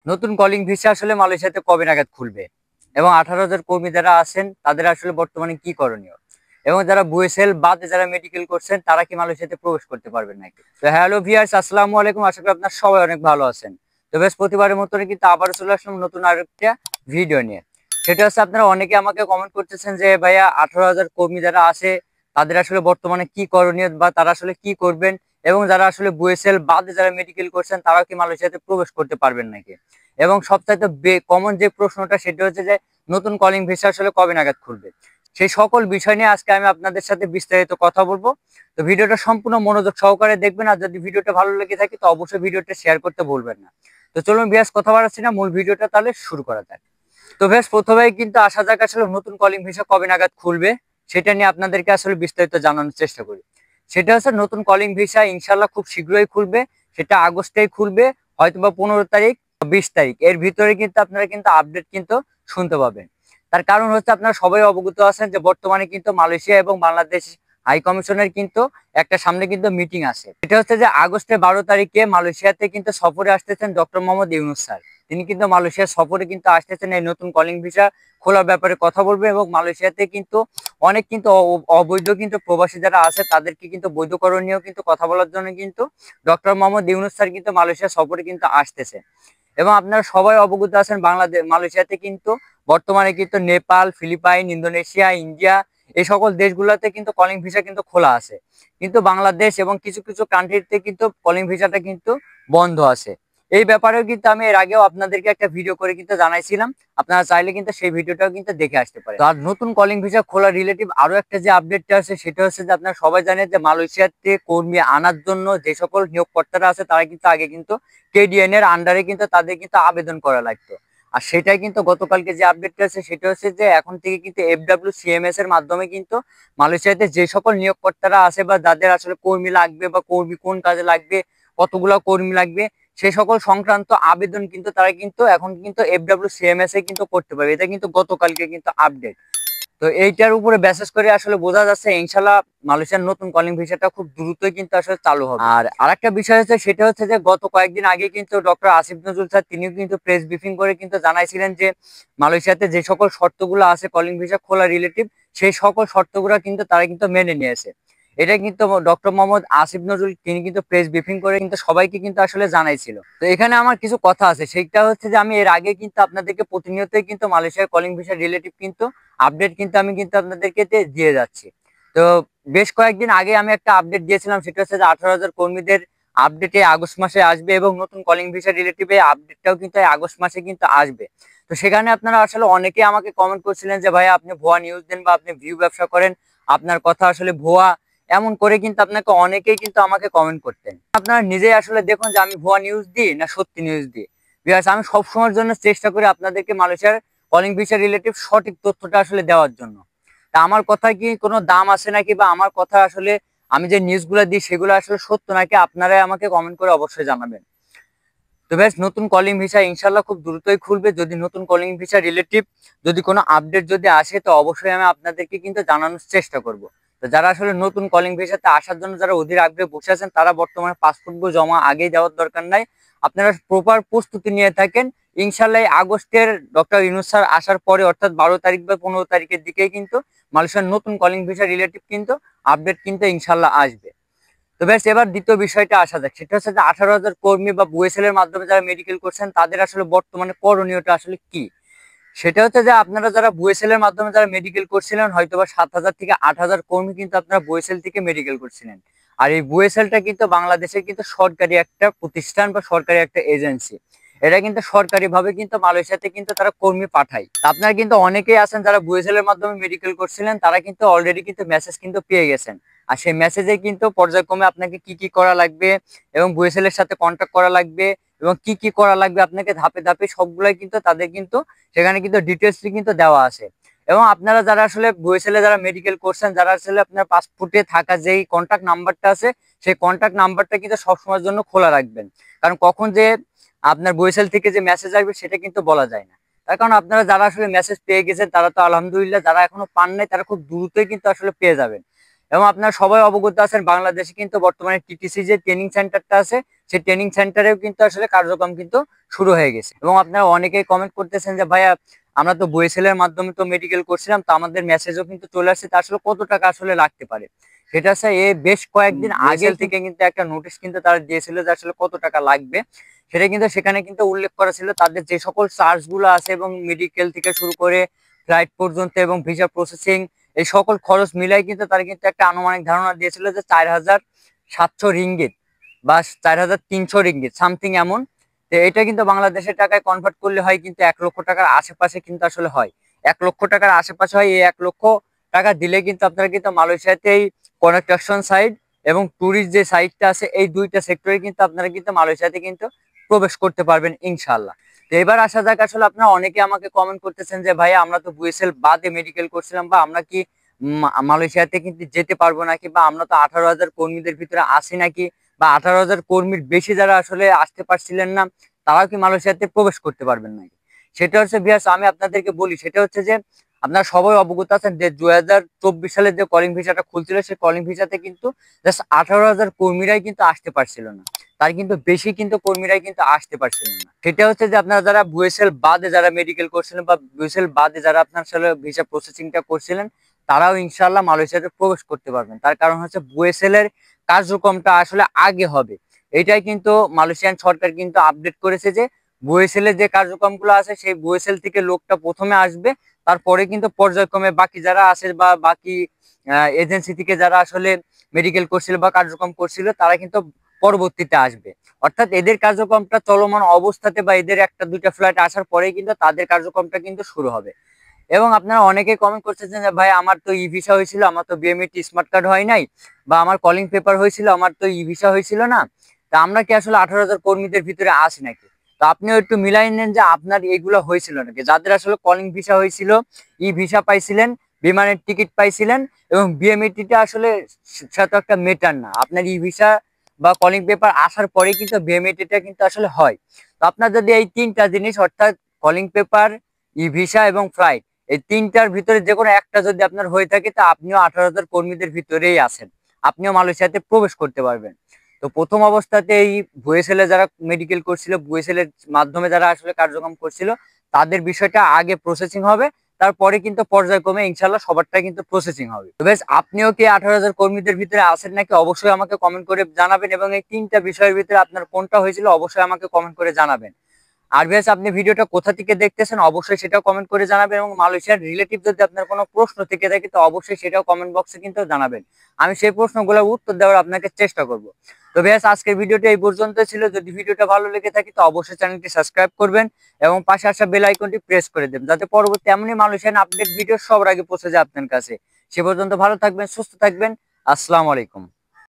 নতুন calling visa আসলে মালয়েশিয়াতে কবে নাগাদ খুলবে এবং 18,000 কর্মী যারা আছেন তাদের আসলে বর্তমানে কি করণীয় এবং যারা বুয়েসেল বাদে যারা মেডিকেল করছেন তারা কি মালয়েশিয়াতে প্রবেশ করতে পারবেন নাকি? তো হ্যালো ভিউয়ার্স, আসসালামু আলাইকুম। আশা করি আপনার সবাই অনেক ভালো আছেন। তো বেশ, প্রতিবারের মতনই কিন্তু আবারও চলে আসলাম নতুন আরেকটা ভিডিও নিয়ে। সেটা হচ্ছে, আপনারা অনেকে আমাকে কমেন্ট করতেছেন যে ভাইয়া 18,000 কর্মী যারা আছে তাদের আসলে বর্তমানে কি করণীয় বা তারা আসলে কি করবেন, এবং যারা আসলে বুয়েসেল বাদে যারা মেডিকেল করছেন তারাও কি মালয়েশিয়াতে প্রবেশ করতে পারবেন নাকি? এবং সবচাইতে কমন যে প্রশ্নটা সেটা হচ্ছে যে নতুন কলিং ভিসা আসলে কবে নাগাদ খুলবে। সেই সকল বিষয় নিয়ে আজকে আমি আপনাদের সাথে বিস্তারিত কথা বলবো। তো ভিডিওটা সম্পূর্ণ মনোযোগ সহকারে দেখবেন, আর যদি ভিডিওটা ভালো লেগে থাকে তো অবশ্যই ভিডিওটা শেয়ার করতে ভুলবেন না। তো চলুন ভিউয়ার্স, কথা বাড়াচ্ছি না, মূল ভিডিওটা তাহলে শুরু করা যাক। তো বেশ, প্রথমেই কিন্তু আসা যাক আসলে নতুন কলিং ভিসা কবে নাগাদ খুলবে সেটা নিয়ে আপনাদেরকে আসলে বিস্তারিত জানানোর চেষ্টা করি। সেটা হচ্ছে, নতুন কলিং ভিসা ইনশাল্লাহ খুব শীঘ্রই খুলবে। সেটা আগস্টেই খুলবে, হয়তোবা 15 তারিখ 20 তারিখ এর ভিতরে কিন্তু আপনারা কিন্তু আপডেট কিন্তু শুনতে পাবেন। তার কারণ হচ্ছে, আপনারা সবাই অবগত আছেন যে বর্তমানে কিন্তু মালয়েশিয়া এবং বাংলাদেশ হাই কমিশনের কিন্তু একটা সামনে কিন্তু মিটিং আছে। এটা হচ্ছে যে আগস্টের 12 তারিখে মালয়েশিয়াতে কিন্তু সফরে আসতেছেন ডক্টর মোহাম্মদ ইউনূস স্যার। তিনি কিন্তু মালয়েশিয়ার সফরে কিন্তু আসতেছেন এই নতুন কলিং ভিসা খোলার ব্যাপারে কথা বলবে, এবং মালয়েশিয়াতে কিন্তু অনেক কিন্তু অবৈধ কিন্তু প্রবাসী যারা আছে তাদেরকে কিন্তু বৈধকরণ নিয়েও কিন্তু কথা বলার জন্য কিন্তু ডক্টর মোহাম্মদ ইউনূস স্যার কিন্তু মালয়েশিয়া সফরে কিন্তু আসতেছে। এবং আপনারা সবাই অবগত আছেন, বাংলাদেশ মালয়েশিয়াতে কিন্তু বর্তমানে কিন্তু নেপাল, ফিলিপাইন, ইন্দোনেশিয়া, ইন্ডিয়া এই সকল দেশগুলোতে কিন্তু কলিং ভিসা কিন্তু খোলা আছে, কিন্তু বাংলাদেশ এবং কিছু কিছু কান্ট্রিতে কিন্তু কলিং ভিসাটা কিন্তু বন্ধ আছে। এই ব্যাপারেও কিন্তু আমি এর আগেও আপনাদেরকে একটা ভিডিও করে কিন্তু জানাইছিলাম। আপনারা চাইলে কিন্তু সেই ভিডিওটাও কিন্তু দেখে আসতে পারেন। আর নতুন কলিং ভিসা খোলা রিলেটিভ আরো একটা যে আপডেটটা আছে সেটা হচ্ছে যে, আপনারা সবাই জানেন যে মালয়েশিয়াতে কর্মী আনার জন্য যে সকল নিয়োগকর্তারা আছে তারা কিন্তু আগে কিন্তু কেডিএন এর আন্ডারে কিন্তু তাদের কিন্তু আবেদন করা লাগতো। আর সেটাই কিন্তু গতকালকে যে আপডেটটা আছে সেটা হচ্ছে যে এখন থেকে কিন্তু FWCMS এর মাধ্যমে কিন্তু মালয়েশিয়াতে যে সকল নিয়োগকর্তারা আছে বা যাদের আসলে কর্মী লাগবে বা কর্মী কোন কাজে লাগবে, কতগুলো কর্মী লাগবে, সেই সকল সংক্রান্ত আবেদন কিন্তু তারা কিন্তু এখন কিন্তু FWCMS এ কিন্তু করতে পারবে। এটা কিন্তু গতকালকে কিন্তু আপডেট। তো এইটার উপরে বেসিস করে আসলে বোঝা যাচ্ছে ইনশাল্লাহ মালয়েশিয়ার নতুন কলিং ভিসাটা খুব দ্রুতই কিন্তু আসলে চালু হবে। আর আরেকটা বিষয় হচ্ছে, সেটা হচ্ছে যে গত কয়েকদিন আগে কিন্তু ডক্টর আসিফ নজরুল স্যার তিনিও কিন্তু প্রেস ব্রিফিং করে কিন্তু জানাইছিলেন যে মালয়েশিয়াতে যে সকল শর্তগুলো আছে কলিং ভিসা খোলা রিলেটিভ, সেই সকল শর্তগুলো কিন্তু তারা কিন্তু মেনে নিয়েছে। এটা কিন্তু ডক্টর মোহাম্মদ আসিফ নজরুল তিনি কিন্তু প্রেস ব্রিফিং করে কিন্তু সবাইকে কিন্তু আসলে জানাইছিল। তো এখানে আমার কিছু কথা আছে, সেটা হচ্ছে যে আমি এর আগে কিন্তু আপনাদেরকে প্রতিনিয়তই কিন্তু মালয়েশিয়ার কলিং ভিসা রিলেটিভ কিন্তু আপডেট কিন্তু আমি কিন্তু আপনাদেরকে দিয়ে যাচ্ছি। তো বেশ কয়েকদিন আগে আমি একটা আপডেট দিয়েছিলাম, সেটা হচ্ছে যে 18,000 কর্মীদের আপডেটে আগস্ট মাসে আসবে, এবং নতুন কলিং ভিসা রিলেটিভে আপডেটটাও কিন্তু আগস্ট মাসে কিন্তু আসবে। তো সেখানে আপনারা আসলে অনেকে আমাকে কমেন্ট করছিলেন যে ভাই আপনি ভুয়া নিউজ দেন বা আপনি ভিউ ব্যবসা করেন, আপনার কথা আসলে ভুয়া, এমন করে কিন্তু আপনাকে অনেকেই কিন্তু আমাকে কমেন্ট করতেন। আপনারা নিজেই আসলে দেখুন যে আমি ভুয়া নিউজ দিই না সত্যি নিউজ দিই। বিকজ আমি সবসময়ের জন্য চেষ্টা করি আপনাদেরকে মালয়েশিয়ার কলিং ভিসা রিলেটিভ সঠিক তথ্যটা আসলে দেওয়ার জন্য। তা আমার কথা কি কোনো দাম আছে নাকি, বা আমার কথা আসলে আমি যে নিউজগুলো দিই সেগুলো আসলে সত্য নাকি, আপনারাই আমাকে কমেন্ট করে অবশ্যই জানাবেন। তো বেশ, নতুন কলিং ভিসা ইনশাল্লাহ খুব দ্রুতই খুলবে। যদি নতুন কলিং ভিসা রিলেটিভ যদি কোনো আপডেট যদি আসে তো অবশ্যই আমি আপনাদেরকে কিন্তু জানানোর চেষ্টা করব। তো যারা আসলে নতুন কলিং ভিসাতে আসার জন্য যারা অধীর আগ্রহে বসে আছেন তারা বর্তমানে পাসপোর্ট বই জমা আগেই দেওয়ার দরকার নাই। আপনারা প্রপার প্রস্তুতি নিয়ে থাকেন। ইনশাল্লাহ আগস্টের ডক্টর ইউনূস স্যার আসার পরে, অর্থাৎ 12 তারিখ বা 15 তারিখের দিকেই কিন্তু মালয়েশিয়ার নতুন কলিং ভিসা রিলেটিভ কিন্তু আপডেট কিন্তু ইনশাল্লাহ আসবে। তো বেশ, এবার দ্বিতীয় বিষয়টা আসা যাক, সেটা হচ্ছে যে 18,000 কর্মী বা বুয়েসেল এর মাধ্যমে যারা মেডিকেল করছেন তাদের আসলে বর্তমানে করণীয়টা আসলে কি। সেটা হচ্ছে যে আপনারা যারা বুয়েসেল এর মাধ্যমে যারা মেডিকেল করছিলেন, হয়তো বা 7,000 থেকে 8,000 কর্মী কিন্তু আপনারা বুয়েসেল থেকে মেডিকেল করছিলেন। আর এই বুয়েসেলটা কিন্তু বাংলাদেশের কিন্তু সরকারি একটা প্রতিষ্ঠান বা সরকারি একটা এজেন্সি। এটা কিন্তু সরকারি ভাবে কিন্তু মালয়েশিয়াতে কিন্তু তারা কর্মী পাঠায়। আপনারা কিন্তু অনেকেই আছেন যারা বুয়েসেল এর মাধ্যমে মেডিকেল করছিলেন, তারা কিন্তু অলরেডি কিন্তু মেসেজ কিন্তু পেয়ে গেছেন। আর সেই মেসেজে কিন্তু পর্যায়ক্রমে আপনাকে কি কি করা লাগবে এবং বুয়েসেল এর সাথে কন্ট্যাক্ট করা লাগবে এবং কি কি করা লাগবে আপনাকে ধাপে ধাপে সবগুলাই কিন্তু তাদের কিন্তু সেখানে কিন্তু ডিটেলসলি কিন্তু দেওয়া আছে। এবং আপনারা যারা আসলে বুয়েসেলে যারা মেডিকেল করছেন, যারা আসলে আপনার পাসপোর্টে থাকা যেই কন্ট্যাক্ট নাম্বারটা আছে সেই কন্ট্যাক্ট নাম্বারটা কিন্তু সবসময়ের জন্য খোলা রাখবেন। কারণ কখন যে আপনার বুয়েসেল থেকে যে মেসেজ আসবে সেটা কিন্তু বলা যায় না। তার কারণ আপনারা যারা আসলে মেসেজ পেয়ে গেছেন তারা তো আলহামদুলিল্লাহ, যারা এখনো পান নাই তারা খুব দ্রুতই কিন্তু আসলে পেয়ে যাবেন। এবং আপনারা সবাই অবগত আছেন বাংলাদেশে কিন্তু বর্তমানে টিটিসি যে ট্রেনিং সেন্টারটা আছে সেই ট্রেনিং সেন্টারেও কিন্তু আসলে কার্যক্রম কিন্তু শুরু হয়ে গেছে। এবং আপনারা অনেকেই কমেন্ট করতেছেন যে ভাইয়া আমরা তো বইসেলের মাধ্যমে তো মেডিকেল করছিলাম, তো আমাদের মেসেজও কিন্তু চলে আসছে, তা আসলে কত টাকা আসলে লাগতে পারে। সেটা হচ্ছে বেশ কয়েকদিন আগে থেকে কিন্তু একটা নোটিশ কিন্তু তারা দিয়েছিল যে আসলে কত টাকা লাগবে। সেটা কিন্তু সেখানে কিন্তু উল্লেখ করা ছিল তাদের যে সকল চার্জ গুলো আছে এবং মেডিকেল থেকে শুরু করে ফ্লাইট পর্যন্ত এবং ভিসা প্রসেসিং এই সকল খরচ মিলাই কিন্তু তারা কিন্তু একটা আনুমানিক ধারণা দিয়েছিল যে 4700 রিঙ্গিত বা 4300 রিঙ্গিত সামথিং এমন। তো এটা কিন্তু বাংলাদেশের টাকায় কনভার্ট করলে হয় কিন্তু 1 লক্ষ টাকার আশেপাশে কিন্তু আসলে হয়। 1 লক্ষ টাকার আশেপাশে হয়। এই 1 লক্ষ টাকা দিলে কিন্তু আপনারা কিন্তু মালয়েশিয়াতেই কনস্ট্রাকশন সাইট এবং ট্যুরিস্ট যে সাইটটা আছে এই দুইটা সেক্টরে কিন্তু আপনারা কিন্তু মালয়েশিয়াতে কিন্তু প্রবেশ করতে পারবেন ইনশাল্লাহ। তো এবার আসা যাক, আসলে আপনারা অনেকে আমাকে কমেন্ট করতেছেন যে ভাই আমরা তো বুয়েসেল বাদে মেডিকেল করছিলাম, বা আমরা কি মালয়েশিয়াতে কিন্তু যেতে পারবো নাকি, বা আমরা তো 18,000 কর্মীদের ভিতরে আসি নাকি, বা 18,000 কর্মীর বেশি যারা আসলে আসতে পারছিলেন না তারাও কি মালয়েশিয়াতে প্রবেশ করতে পারবেন নাকি। সেটা হচ্ছে ভিউয়ার্স আমি আপনাদেরকে বলি, সেটা হচ্ছে যে আপনারা সবাই অবগত আছেন যে 2024 সালে যে কলিং ভিসাটা খুলছিল সেই কলিং ভিসাতে কিন্তু জাস্ট 18,000 কর্মীরাই কিন্তু আসতে পারছিল না, তার কিন্তু বেশি কিন্তু কর্মীরাই কিন্তু আসতে পারছিলেন না। সেটা হচ্ছে যে আপনারা যারা বুয়েসেল বাদে যারা মেডিকেল করছিলেন বা বুয়েসেল বাদে যারা আপনার সাথে ভিসা প্রসেসিংটা করছিলেন তারাও ইনশাল্লাহ মালয়েশিয়াতে প্রবেশ করতে পারবেন। তার কারণ হচ্ছে বুয়েসেলের কার্যক্রমটা আসলে আগে হবে, এটাই কিন্তু মালয়েশিয়ান সরকার কিন্তু আপডেট করেছে যে বুয়েসেলের যে কার্যক্রমগুলো আছে সেই বুয়েসেল থেকে লোকটা প্রথমে আসবে, তারপরে কিন্তু পর্যায়ক্রমে বাকি যারা আছে বা বাকি এজেন্সি থেকে যারা আসলে মেডিকেল করছিল বা কার্যক্রম করছিল তারা কিন্তু পরবর্তীতে আসবে। অর্থাৎ এদের কার্যক্রমটা চলমান অবস্থাতে বা এদের একটা দুইটা ফ্লাইট আসার পরেই কিন্তু তাদের কার্যক্রমটা কিন্তু শুরু হবে। এবং আপনারা অনেকেই কমেন্ট করতেছেন যে ভাই আমার তো ই ভিসা হয়েছিল, আমার তো বিএমইটি স্মার্ট কার্ড হয় নাই, বা আমার কলিং পেপার হয়েছিল, আমার তো ই ভিসা হয়েছিল না, তা আমরা কি আসলে 18,000 কর্মীদের ভিতরে আসি নাকি। তো আপনিও একটু মিলাই নেন যে আপনার এইগুলো হয়েছিল নাকি, যাদের আসলে কলিং ভিসা হয়েছিল, ই ভিসা পাইছিলেন, বিমানের টিকিট পাইছিলেন, এবং বিএমইটিটা আসলে সেটা একটা মেটার না, আপনার ই ভিসা বা কলিং পেপার আসার পরে কিন্তু বিএমইটিটা কিন্তু আসলে হয়। তো আপনার যদি এই তিনটা জিনিস অর্থাৎ কলিং পেপার, ই ভিসা এবং ফ্লাইট এই তিনটার ভিতরে যে কোনো একটা যদি আপনার হয়ে থাকে তা আপনিও 18,000 কর্মীদের ভিতরেই আছেন, আপনিও মালয়েশিয়াতে প্রবেশ করতে পারবেন। তো প্রথম অবস্থাতে এই বুয়েসেলে যারা মেডিকেল করছিল, বুয়েসেলের মাধ্যমে যারা আসলে কার্যক্রম করছিল তাদের বিষয়টা আগে প্রসেসিং হবে, তারপরে কিন্তু পর্যায়ক্রমে ইনশাল্লাহ সবারটা কিন্তু প্রসেসিং হবে। তো বেশ আপনিও কি 18,000 কর্মীদের ভিতরে আছেন নাকি অবশ্যই আমাকে কমেন্ট করে জানাবেন, এবং এই তিনটা বিষয়ের ভিতরে আপনার কোনটা হয়েছিল অবশ্যই আমাকে কমেন্ট করে জানাবেন। আর বেশ আপনি ভিডিওটা কোথা থেকে দেখতেছেন অবশ্যই সেটাও কমেন্ট করে জানাবেন, এবং মালয়েশিয়ার রিলেটিভ যদি আপনার কোনো প্রশ্ন থেকে থাকে তো অবশ্যই সেটাও কমেন্ট বক্সে কিন্তু জানাবেন, আমি সেই প্রশ্নগুলোর উত্তর দেওয়ার আপনাকে চেষ্টা করব। তো বেশ আজকের ভিডিওটা এই পর্যন্ত ছিল, যদি ভিডিওটা ভালো লেগে থাকে তো অবশ্যই চ্যানেলটি সাবস্ক্রাইব করবেন এবং পাশে আসা বেল আইকনটি প্রেস করে দেবেন যাতে পরবর্তী এমনই মালয়েশিয়ান আপডেট ভিডিও সবার আগে পৌঁছে যায় আপনার কাছে। সে পর্যন্ত ভালো থাকবেন, সুস্থ থাকবেন। আসসালামু আলাইকুম।